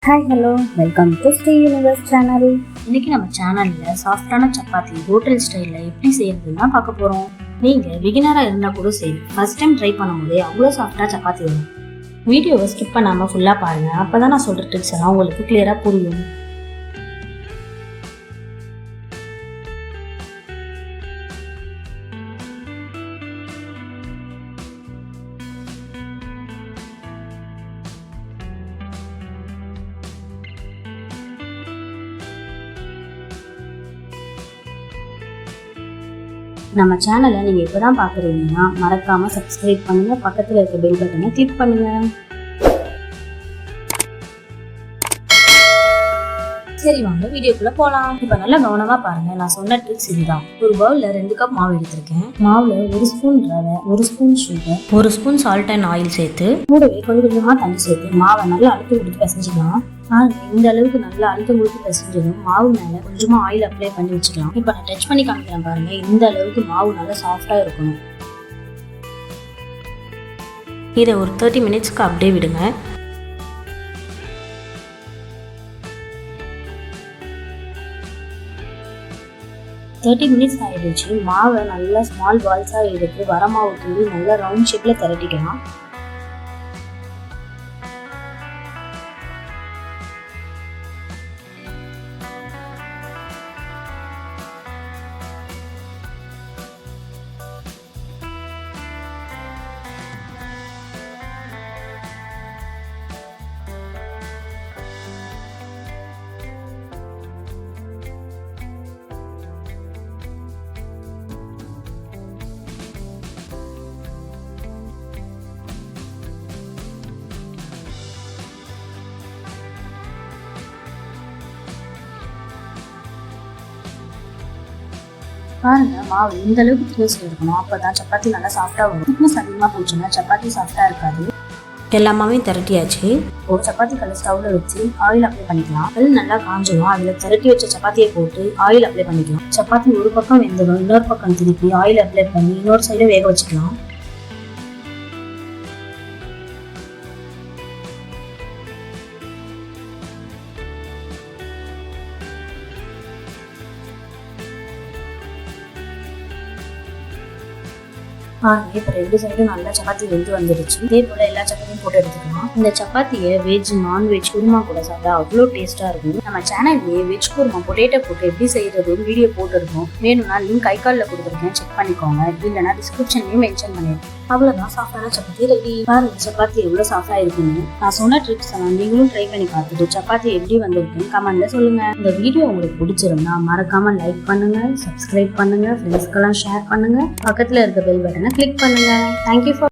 Hi hello welcome to Sri universe channel. இன்னைக்கு நம்ம சேனல்ல சாஃப்டான சப்பாத்தி ஹோட்டல் ஸ்டைல்ல எப்படி செய்யறதுன்னு தான் பார்க்க போறோம். நீங்க பிகினரா இருந்தா கூட சரி, ஃபர்ஸ்ட் டைம் ட்ரை பண்ணும்போதே அவ்வளோ சாஃப்டா சப்பாத்தி வரும். வீடியோவை ஸ்கிப் பண்ணாம ஃபுல்லா பாருங்க, அப்பதான் நான் சொல்ற ட்ரிக்ஸ் எல்லாம் உங்களுக்கு கிளியரா புரியும். நம்ம சேனலை நீங்கள் இப்போ தான் பார்க்குறீங்கன்னா மறக்காமல் சப்ஸ்கிரைப் பண்ணுங்கள், பக்கத்தில் இருக்க பெல் பட்டனை கிளிக் பண்ணுங்கள். சரி வாங்க வீடியோக்குள்ளே போகலாம். இப்போ நல்லா கவனமாக பாருங்கள், நான் சொன்ன ட்ரிக்ஸ் இதுதான். ஒரு பவுலில் 2 கப் மாவு எடுத்திருக்கேன். மாவில் 1 ஸ்பூன் ரவை, 1 spoon sugar, 1 spoon salt and oil சேர்த்து கூடவே கொஞ்சமாக தண்ணி சேர்த்து மாவை நல்லா அழுத்தி கொடுத்து பிசைஞ்சிக்கலாம். இந்த அளவுக்கு நல்லா அழுத்தம் கொடுத்து பிசைஞ்சதும் மாவு மேலே கொஞ்சமாக ஆயில் அப்ளை பண்ணி வச்சுக்கலாம். இப்போ நான் டச் பண்ணி காமிக்கிறேன் பாருங்க, இந்த அளவுக்கு மாவு நல்லா சாஃப்டாக இருக்கணும். இதை ஒரு 30 மினிட்ஸ்க்கு அப்படியே விடுங்க. மினிட்ஸ் ஆயிடுச்சு. மாவை நல்லா ஸ்மால் பால்ஸாக எடுத்து வர மாவு தூவி நல்லா ரவுண்ட் ஷேப்பில் திரட்டிக்கலாம். பாருங்க, மாவு இந்த அளவுக்கு திக்னஸ் இருக்கணும், அப்பதான் சப்பாத்தி நல்லா சாஃப்டா வரும். திக்னஸ் அதிகமாக போச்சுன்னா சப்பாத்தி சாஃப்டா இருக்காது. எல்லாமே திரட்டியாச்சு. ஒரு சப்பாத்தி கல்ல ஸ்டவ்ல வச்சு ஆயில் அப்ளை பண்ணிக்கலாம். அது நல்லா காஞ்சிடும். அதுல திரட்டி வச்ச சப்பாத்தியை போட்டு ஆயில் அப்ளை பண்ணிக்கலாம். சப்பாத்தி ஒரு பக்கம் வெந்ததும் இன்னொரு பக்கம் திருப்பி ஆயில் அப்ளை பண்ணி இன்னொரு சைடு வேக வச்சுக்கலாம். இப்போ 2 சைடும் நல்லா சப்பாத்தி வெந்து வந்துடுச்சு. இதே போல எல்லா சப்பாத்தியும் போட்டு எடுத்துக்கலாம். இந்த சப்பாத்தியை வெஜ் நான்வெஜ் குருமா கூட சாப்பிட்டா அவ்வளோ டேஸ்டா இருக்கும். நம்ம சேனல்லேயே வெஜ் குருமா பொட்டேட்டோ போட்டு எப்படி செய்யறதுன்னு வீடியோ போட்டுருக்கோம். வேணும்னா லிங்க் கைக்காலில் கொடுத்துருக்கேன், செக் பண்ணிக்கோங்க. இல்லைன்னா டிஸ்கிரிப்ஷன்லையும் மென்ஷன் பண்ணிருக்கேன். அவ்வளோதான், சாஃப்டான சப்பாத்தி ரெடி. பாருங்க சப்பாத்தி எவ்வளோ சாஃப்டா இருக்குன்னு. நான் சொன்ன ட்ரிக்ஸ் எல்லாம் நீங்களும் ட்ரை பண்ணி பார்த்துட்டு சப்பாத்தி எப்படி வந்திருக்குன்னு கமெண்ட்ல சொல்லுங்க. இந்த வீடியோ உங்களுக்கு பிடிச்சிருந்தா மறக்காம லைக் பண்ணுங்க, சப்ஸ்கிரைப் பண்ணுங்க, ஃப்ரெண்ட்ஸ்க்கெல்லாம் ஷேர் பண்ணுங்க, பக்கத்துல இருக்க பெல் பட்டனை கிளிக் பண்ணுங்க. Thank you for